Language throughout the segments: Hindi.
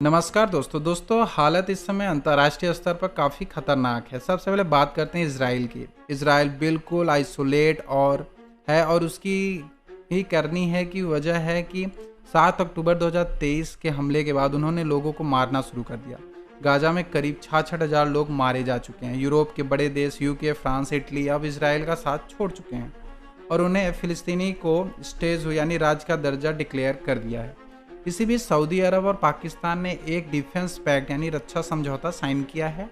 नमस्कार दोस्तों हालत इस समय अंतर्राष्ट्रीय स्तर पर काफ़ी खतरनाक है। सबसे पहले बात करते हैं इजराइल की। इजराइल बिल्कुल आइसोलेट और उसकी ही करनी है कि वजह है कि 7 अक्टूबर 2023 के हमले के बाद उन्होंने लोगों को मारना शुरू कर दिया। गाजा में करीब 66,000 लोग मारे जा चुके हैं। यूरोप के बड़े देश यूके, फ्रांस, इटली अब इजराइल का साथ छोड़ चुके हैं और उन्हें फिलिस्तीनी को स्टेट यानी राज्य का दर्जा डिक्लेयर कर दिया है। इसी बीच सऊदी अरब और पाकिस्तान ने एक डिफेंस पैक्ट यानी रक्षा समझौता साइन किया है।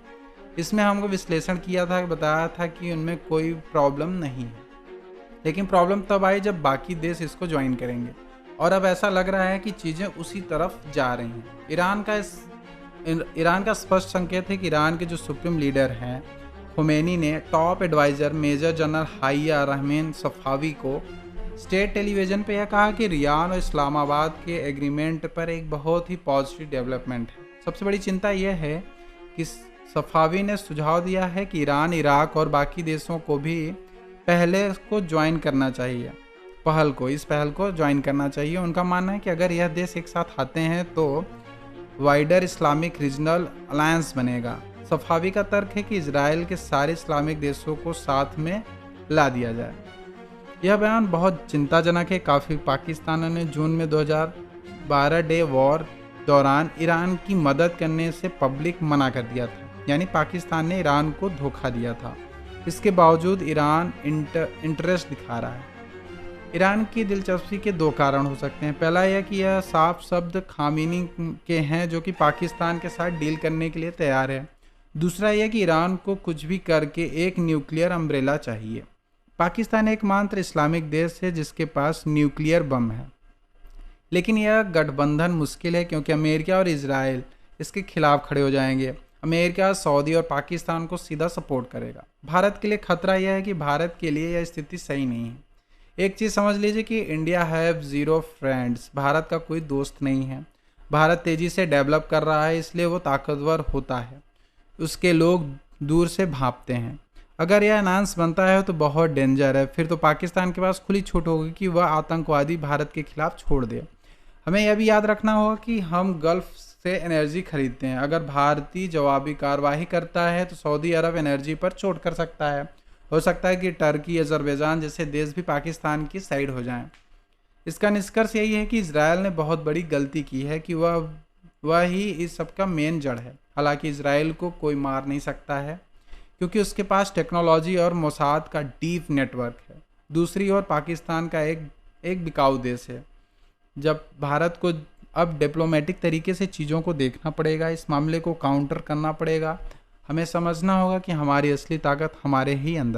इसमें हमको विश्लेषण किया था, बताया था कि उनमें कोई प्रॉब्लम नहीं है, लेकिन प्रॉब्लम तब आई जब बाकी देश इसको ज्वाइन करेंगे और अब ऐसा लग रहा है कि चीज़ें उसी तरफ जा रही हैं। ईरान का स्पष्ट संकेत है कि ईरान के जो सुप्रीम लीडर हैं खुमैनी ने टॉप एडवाइज़र मेजर जनरल हाइया रहमान सफ़ावी को स्टेट टेलीविज़न पे यह कहा कि रियाद और इस्लामाबाद के एग्रीमेंट पर एक बहुत ही पॉजिटिव डेवलपमेंट है। सबसे बड़ी चिंता यह है कि सफ़ावी ने सुझाव दिया है कि ईरान, इराक और बाकी देशों को भी इस पहल को ज्वाइन करना चाहिए। उनका मानना है कि अगर यह देश एक साथ आते हैं तो वाइडर इस्लामिक रीजनल अलायंस बनेगा। सफ़ावी का तर्क है कि इजराइल के सारे इस्लामिक देशों को साथ में ला दिया जाए। यह बयान बहुत चिंताजनक है। काफ़ी पाकिस्तान ने जून में 2012 डे वॉर दौरान ईरान की मदद करने से पब्लिक मना कर दिया था, यानी पाकिस्तान ने ईरान को धोखा दिया था। इसके बावजूद ईरान इंटरेस्ट दिखा रहा है। ईरान की दिलचस्पी के दो कारण हो सकते हैं। पहला यह कि यह साफ शब्द खामेनी के हैं जो कि पाकिस्तान के साथ डील करने के लिए तैयार है। दूसरा यह कि ईरान को कुछ भी करके एक न्यूक्लियर अम्ब्रेला चाहिए। पाकिस्तान एकमात्र इस्लामिक देश है जिसके पास न्यूक्लियर बम है, लेकिन यह गठबंधन मुश्किल है क्योंकि अमेरिका और इजराइल इसके खिलाफ खड़े हो जाएंगे। अमेरिका, सऊदी और पाकिस्तान को सीधा सपोर्ट करेगा। भारत के लिए खतरा यह है कि भारत के लिए यह स्थिति सही नहीं है। एक चीज़ समझ लीजिए कि India have zero friends. Bharat का कोई दोस्त नहीं है। भारत तेज़ी से डेवलप कर रहा है, इसलिए वो ताकतवर होता है। उसके लोग दूर से भांपते हैं। अगर यह अनाउंस बनता है तो बहुत डेंजर है। फिर तो पाकिस्तान के पास खुली छूट होगी कि वह आतंकवादी भारत के खिलाफ छोड़ दे। हमें यह भी याद रखना होगा कि हम गल्फ से एनर्जी खरीदते हैं। अगर भारतीय जवाबी कार्रवाई करता है तो सऊदी अरब एनर्जी पर चोट कर सकता है। हो सकता है कि टर्की, अजरबैजान जैसे देश भी पाकिस्तान की साइड हो जाएं। इसका निष्कर्ष यही है कि इजराइल ने बहुत बड़ी गलती की है कि वह ही इस सब का मेन जड़ है। हालांकि इजराइल को कोई मार नहीं सकता है क्योंकि उसके पास टेक्नोलॉजी और मोसाद का डीप नेटवर्क है। दूसरी ओर पाकिस्तान का एक बिकाऊ देश है। जब भारत को अब डिप्लोमेटिक तरीके से चीज़ों को देखना पड़ेगा, इस मामले को काउंटर करना पड़ेगा। हमें समझना होगा कि हमारी असली ताकत हमारे ही अंदर